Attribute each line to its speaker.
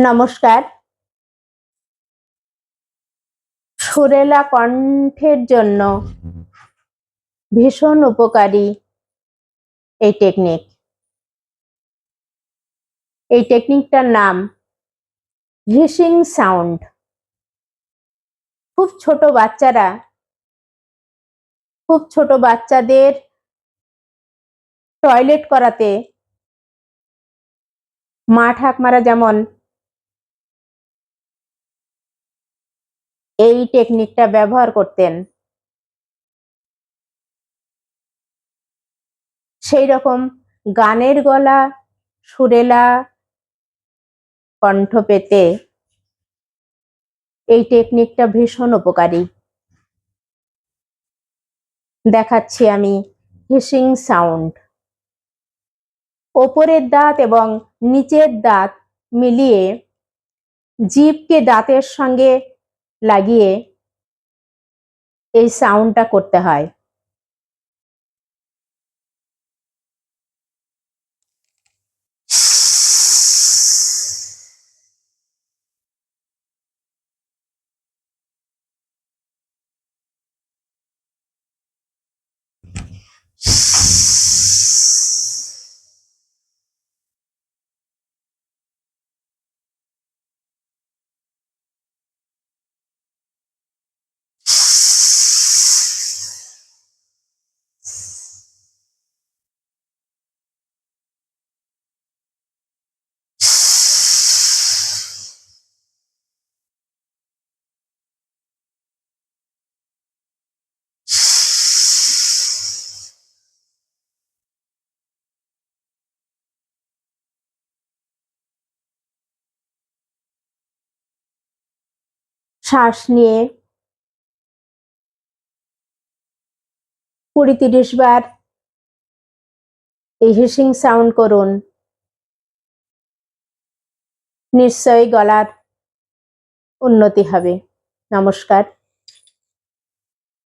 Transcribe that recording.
Speaker 1: নমস্কার। সুরেলা কণ্ঠের জন্য ভীষণ উপকারী এই টেকনিক। এই টেকনিকটার নাম হিসিং সাউন্ড। খুব ছোট বাচ্চাদের টয়লেট করাতে মা ঠাকমারা যেমন এই টেকনিকটা ব্যবহার করতেন, সেই রকম গানের গলা সুরেলা কণ্ঠ পেতে এই টেকনিকটা ভীষণ উপকারী। দেখাচ্ছি আমি হিসিং সাউন্ড। ওপরের দাঁত এবং নিচের দাঁত মিলিয়ে জিভকে দাঁতের সঙ্গে লাগিয়ে এই সাউন্ডটা করতে হয়। শ্বাস নিয়ে 20-30 বার এই হিসিং সাউন্ড করুন। নিশ্চয়ই গলার উন্নতি হবে। নমস্কার।